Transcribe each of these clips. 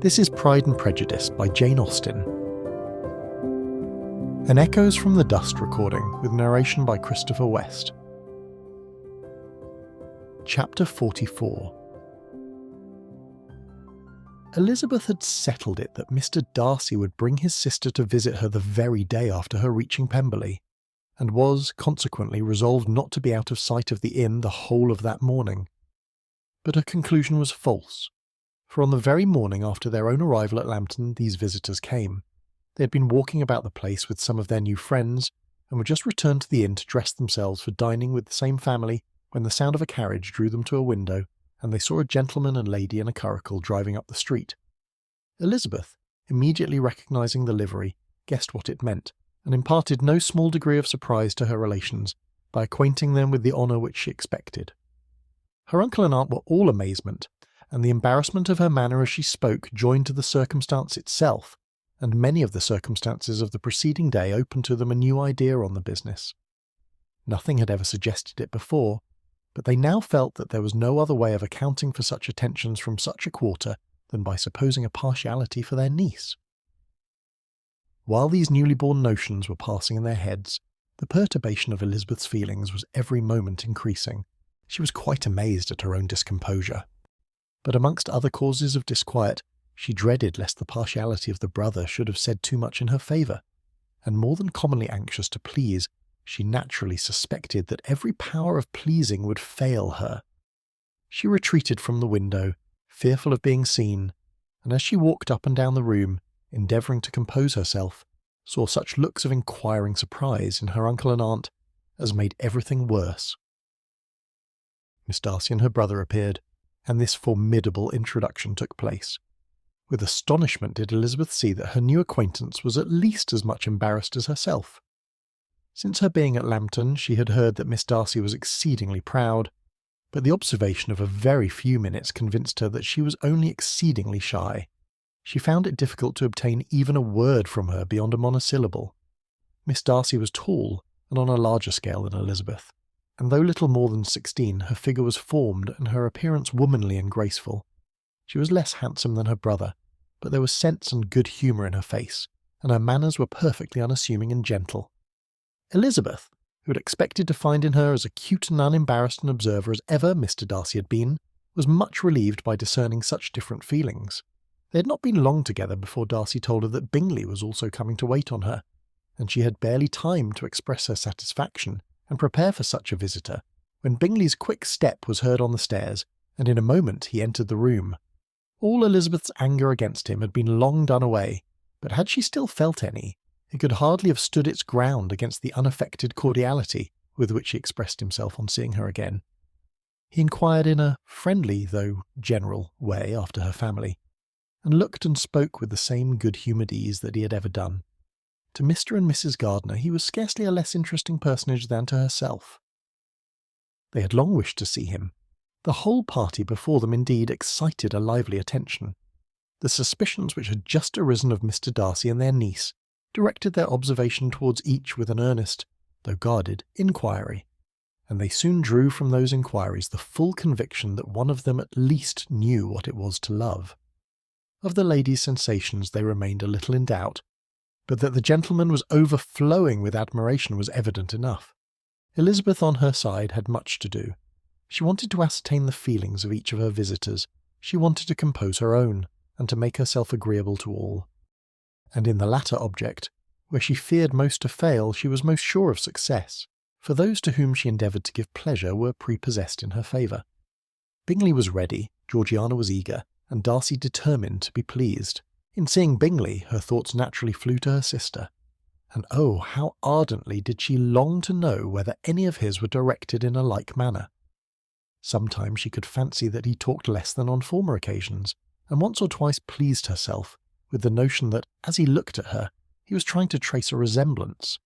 This is Pride and Prejudice by Jane Austen. An Echoes from the Dust recording with narration by Christopher West. Chapter 44. Elizabeth had settled it that Mr. Darcy would bring his sister to visit her the very day after her reaching Pemberley, and was, consequently, resolved not to be out of sight of the inn the whole of that morning. But her conclusion was false, for on the very morning after their own arrival at Lambton these visitors came. They had been walking about the place with some of their new friends, and were just returned to the inn to dress themselves for dining with the same family when the sound of a carriage drew them to a window, and they saw a gentleman and lady in a curricle driving up the street. Elizabeth, immediately recognising the livery, guessed what it meant, and imparted no small degree of surprise to her relations by acquainting them with the honour which she expected. Her uncle and aunt were all amazement, and the embarrassment of her manner as she spoke joined to the circumstance itself, and many of the circumstances of the preceding day opened to them a new idea on the business. Nothing had ever suggested it before, but they now felt that there was no other way of accounting for such attentions from such a quarter than by supposing a partiality for their niece. While these newly born notions were passing in their heads, the perturbation of Elizabeth's feelings was every moment increasing. She was quite amazed at her own discomposure. But amongst other causes of disquiet, she dreaded lest the partiality of the brother should have said too much in her favour, and more than commonly anxious to please, she naturally suspected that every power of pleasing would fail her. She retreated from the window, fearful of being seen, and as she walked up and down the room, endeavouring to compose herself, saw such looks of inquiring surprise in her uncle and aunt as made everything worse. Miss Darcy and her brother appeared, and this formidable introduction took place. With astonishment did Elizabeth see that her new acquaintance was at least as much embarrassed as herself. Since her being at Lambton, she had heard that Miss Darcy was exceedingly proud, but the observation of a very few minutes convinced her that she was only exceedingly shy. She found it difficult to obtain even a word from her beyond a monosyllable. Miss Darcy was tall, and on a larger scale than Elizabeth, and though little more than 16, her figure was formed and her appearance womanly and graceful. She was less handsome than her brother, but there was sense and good humour in her face, and her manners were perfectly unassuming and gentle. Elizabeth, who had expected to find in her as acute and unembarrassed an observer as ever Mr. Darcy had been, was much relieved by discerning such different feelings. They had not been long together before Darcy told her that Bingley was also coming to wait on her, and she had barely time to express her satisfaction and prepare for such a visitor, when Bingley's quick step was heard on the stairs, and in a moment he entered the room. All Elizabeth's anger against him had been long done away, but had she still felt any, it could hardly have stood its ground against the unaffected cordiality with which he expressed himself on seeing her again. He inquired in a friendly, though general, way after her family, and looked and spoke with the same good-humoured ease that he had ever done. To Mr. and Mrs. Gardiner he was scarcely a less interesting personage than to herself. They had long wished to see him. The whole party before them indeed excited a lively attention. The suspicions which had just arisen of Mr. Darcy and their niece directed their observation towards each with an earnest, though guarded, inquiry, and they soon drew from those inquiries the full conviction that one of them at least knew what it was to love. Of the lady's sensations they remained a little in doubt, but that the gentleman was overflowing with admiration was evident enough. Elizabeth on her side had much to do. She wanted to ascertain the feelings of each of her visitors, she wanted to compose her own, and to make herself agreeable to all. And in the latter object, where she feared most to fail, she was most sure of success, for those to whom she endeavoured to give pleasure were prepossessed in her favour. Bingley was ready, Georgiana was eager, and Darcy determined to be pleased. In seeing Bingley, her thoughts naturally flew to her sister, and oh, how ardently did she long to know whether any of his were directed in a like manner. Sometimes she could fancy that he talked less than on former occasions, and once or twice pleased herself with the notion that, as he looked at her, he was trying to trace a resemblance.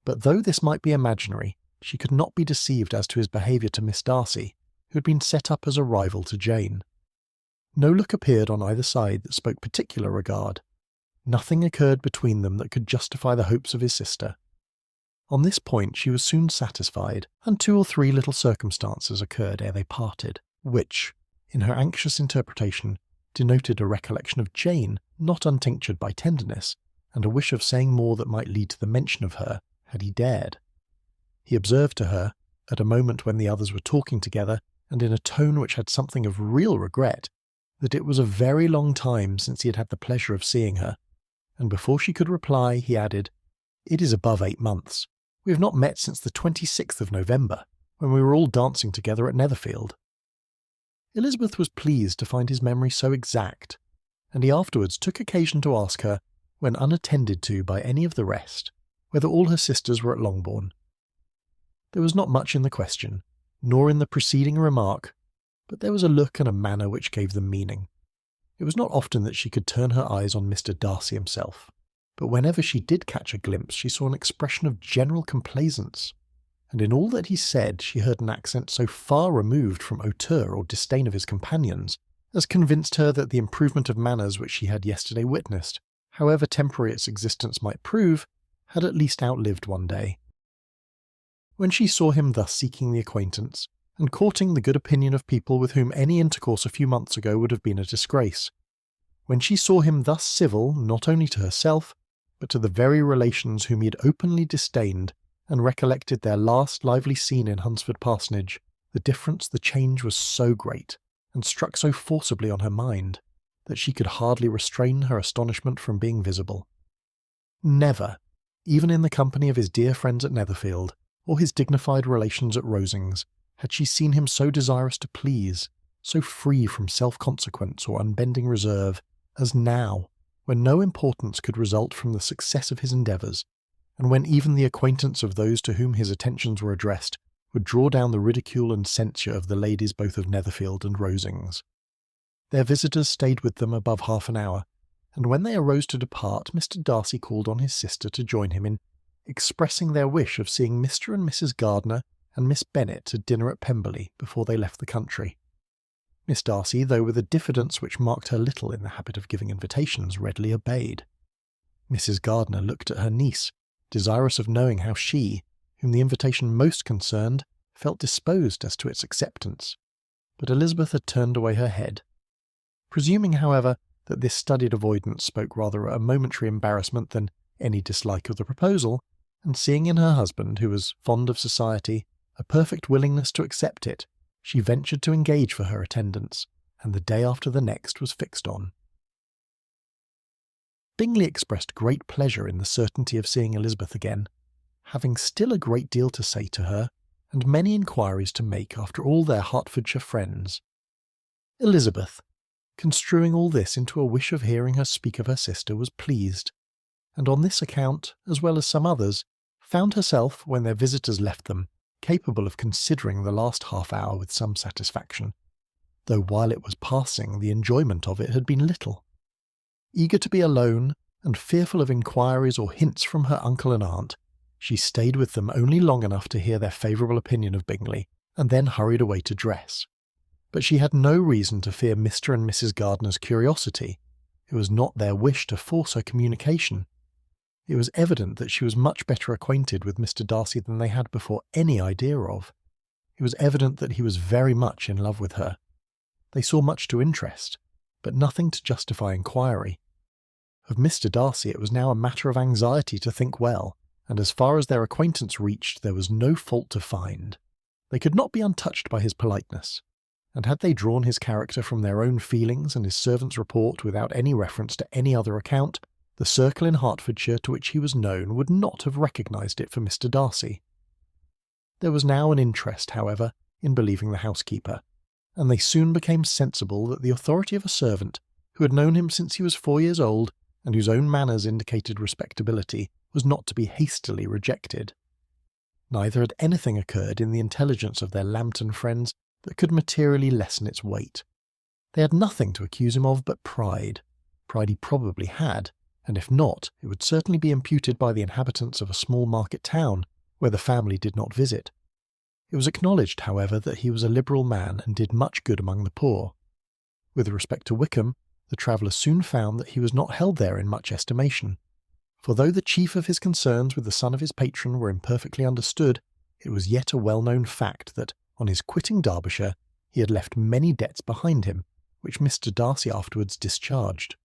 But though this might be imaginary, she could not be deceived as to his behaviour to Miss Darcy, who had been set up as a rival to Jane. No look appeared on either side that spoke particular regard. Nothing occurred between them that could justify the hopes of his sister. On this point she was soon satisfied, and 2 or 3 little circumstances occurred ere they parted, which, in her anxious interpretation, denoted a recollection of Jane not untinctured by tenderness, and a wish of saying more that might lead to the mention of her, had he dared. He observed to her, at a moment when the others were talking together, and in a tone which had something of real regret, that it was a very long time since he had had the pleasure of seeing her, and before she could reply, he added, "It is above 8 months. We have not met since the 26th of November, when we were all dancing together at Netherfield." Elizabeth was pleased to find his memory so exact, and he afterwards took occasion to ask her, when unattended to by any of the rest, whether all her sisters were at Longbourn. There was not much in the question, nor in the preceding remark, but there was a look and a manner which gave them meaning. It was not often that she could turn her eyes on Mr. Darcy himself, but whenever she did catch a glimpse she saw an expression of general complaisance, and in all that he said she heard an accent so far removed from hauteur or disdain of his companions as convinced her that the improvement of manners which she had yesterday witnessed, however temporary its existence might prove, had at least outlived one day. When she saw him thus seeking the acquaintance, and courting the good opinion of people with whom any intercourse a few months ago would have been a disgrace, when she saw him thus civil not only to herself, but to the very relations whom he had openly disdained, and recollected their last lively scene in Hunsford Parsonage, the change was so great, and struck so forcibly on her mind, that she could hardly restrain her astonishment from being visible. Never, even in the company of his dear friends at Netherfield, or his dignified relations at Rosings, had she seen him so desirous to please, so free from self-consequence or unbending reserve, as now, when no importance could result from the success of his endeavours, and when even the acquaintance of those to whom his attentions were addressed would draw down the ridicule and censure of the ladies both of Netherfield and Rosings. Their visitors stayed with them above half an hour, and when they arose to depart, Mr. Darcy called on his sister to join him in expressing their wish of seeing Mr. and Mrs. Gardiner and Miss Bennet at dinner at Pemberley before they left the country. Miss Darcy, though with a diffidence which marked her little in the habit of giving invitations, readily obeyed. Mrs. Gardiner looked at her niece, desirous of knowing how she, whom the invitation most concerned, felt disposed as to its acceptance, but Elizabeth had turned away her head. Presuming, however, that this studied avoidance spoke rather a momentary embarrassment than any dislike of the proposal, and seeing in her husband, who was fond of society, a perfect willingness to accept it, she ventured to engage for her attendance, and the day after the next was fixed on. Bingley expressed great pleasure in the certainty of seeing Elizabeth again, having still a great deal to say to her, and many inquiries to make after all their Hertfordshire friends. Elizabeth, construing all this into a wish of hearing her speak of her sister, was pleased, and on this account, as well as some others, found herself, when their visitors left them, capable of considering the last half-hour with some satisfaction, though while it was passing the enjoyment of it had been little. Eager to be alone, and fearful of inquiries or hints from her uncle and aunt, she stayed with them only long enough to hear their favourable opinion of Bingley, and then hurried away to dress. But she had no reason to fear Mr. and Mrs. Gardiner's curiosity. It was not their wish to force her communication. It was evident that she was much better acquainted with Mr. Darcy than they had before any idea of. It was evident that he was very much in love with her. They saw much to interest, but nothing to justify inquiry. Of Mr. Darcy it was now a matter of anxiety to think well, and as far as their acquaintance reached there was no fault to find. They could not be untouched by his politeness, and had they drawn his character from their own feelings and his servant's report without any reference to any other account, the circle in Hertfordshire to which he was known would not have recognised it for Mr. Darcy. There was now an interest, however, in believing the housekeeper, and they soon became sensible that the authority of a servant, who had known him since he was 4 years old, and whose own manners indicated respectability, was not to be hastily rejected. Neither had anything occurred in the intelligence of their Lambton friends that could materially lessen its weight. They had nothing to accuse him of but pride. Pride he probably had, and if not, it would certainly be imputed by the inhabitants of a small market town, where the family did not visit. It was acknowledged, however, that he was a liberal man and did much good among the poor. With respect to Wickham, the traveller soon found that he was not held there in much estimation, for though the chief of his concerns with the son of his patron were imperfectly understood, it was yet a well-known fact that, on his quitting Derbyshire, he had left many debts behind him, which Mr. Darcy afterwards discharged.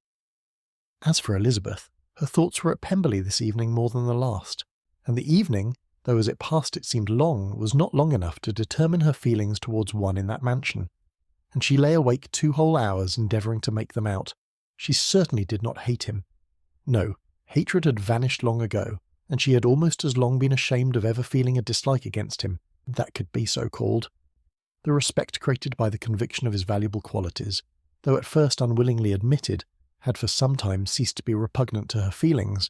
As for Elizabeth, her thoughts were at Pemberley this evening more than the last, and the evening, though as it passed it seemed long, was not long enough to determine her feelings towards one in that mansion, and she lay awake 2 whole hours endeavouring to make them out. She certainly did not hate him. No, hatred had vanished long ago, and she had almost as long been ashamed of ever feeling a dislike against him, if that could be so called. The respect created by the conviction of his valuable qualities, though at first unwillingly admitted, had for some time ceased to be repugnant to her feelings,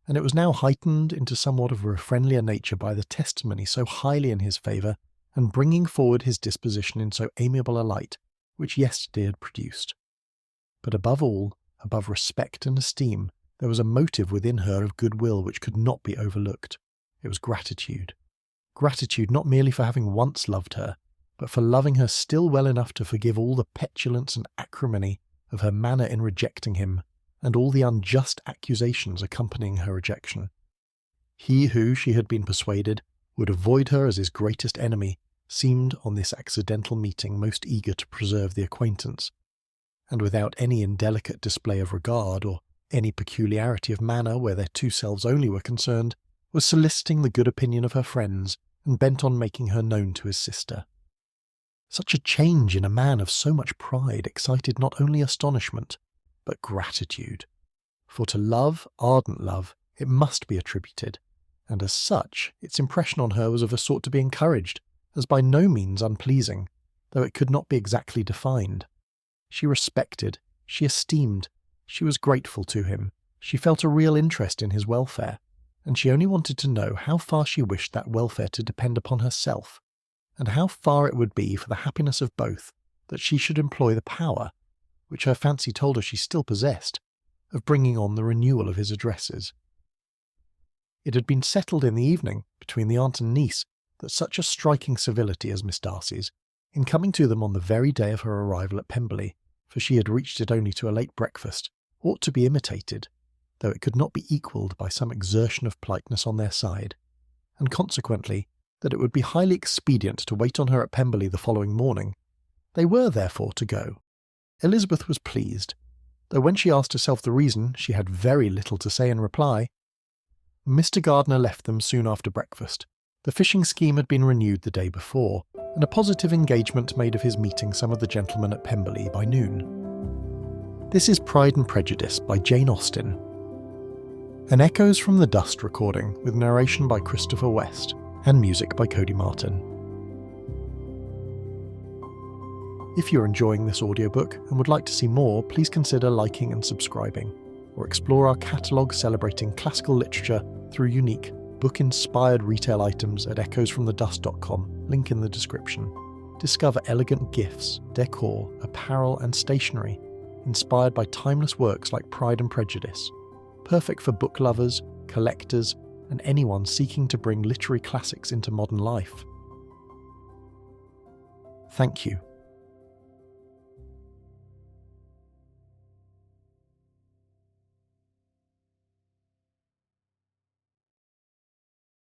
and it was now heightened into somewhat of a friendlier nature by the testimony so highly in his favour and bringing forward his disposition in so amiable a light, which yesterday had produced. But above all, above respect and esteem, there was a motive within her of goodwill which could not be overlooked. It was gratitude. Gratitude not merely for having once loved her, but for loving her still well enough to forgive all the petulance and acrimony of her manner in rejecting him, and all the unjust accusations accompanying her rejection. He who, she had been persuaded, would avoid her as his greatest enemy, seemed on this accidental meeting most eager to preserve the acquaintance, and without any indelicate display of regard or any peculiarity of manner where their 2 selves only were concerned, was soliciting the good opinion of her friends and bent on making her known to his sister. Such a change in a man of so much pride excited not only astonishment, but gratitude. For to love, ardent love, it must be attributed, and as such its impression on her was of a sort to be encouraged, as by no means unpleasing, though it could not be exactly defined. She respected, she esteemed, she was grateful to him, she felt a real interest in his welfare, and she only wanted to know how far she wished that welfare to depend upon herself, and how far it would be for the happiness of both that she should employ the power, which her fancy told her she still possessed, of bringing on the renewal of his addresses. It had been settled in the evening, between the aunt and niece, that such a striking civility as Miss Darcy's, in coming to them on the very day of her arrival at Pemberley, for she had reached it only to a late breakfast, ought to be imitated, though it could not be equalled by some exertion of politeness on their side, and consequently that it would be highly expedient to wait on her at Pemberley the following morning. They were, therefore, to go. Elizabeth was pleased, though when she asked herself the reason, she had very little to say in reply. Mr. Gardiner left them soon after breakfast. The fishing scheme had been renewed the day before, and a positive engagement made of his meeting some of the gentlemen at Pemberley by noon. This is Pride and Prejudice by Jane Austen. An Echoes from the Dust recording with narration by Christopher West and music by Cody Martin. If you're enjoying this audiobook and would like to see more, please consider liking and subscribing, or explore our catalogue celebrating classical literature through unique, book-inspired retail items at echoesfromthedust.com, link in the description. Discover elegant gifts, decor, apparel and stationery, inspired by timeless works like Pride and Prejudice, perfect for book lovers, collectors, and anyone seeking to bring literary classics into modern life. Thank you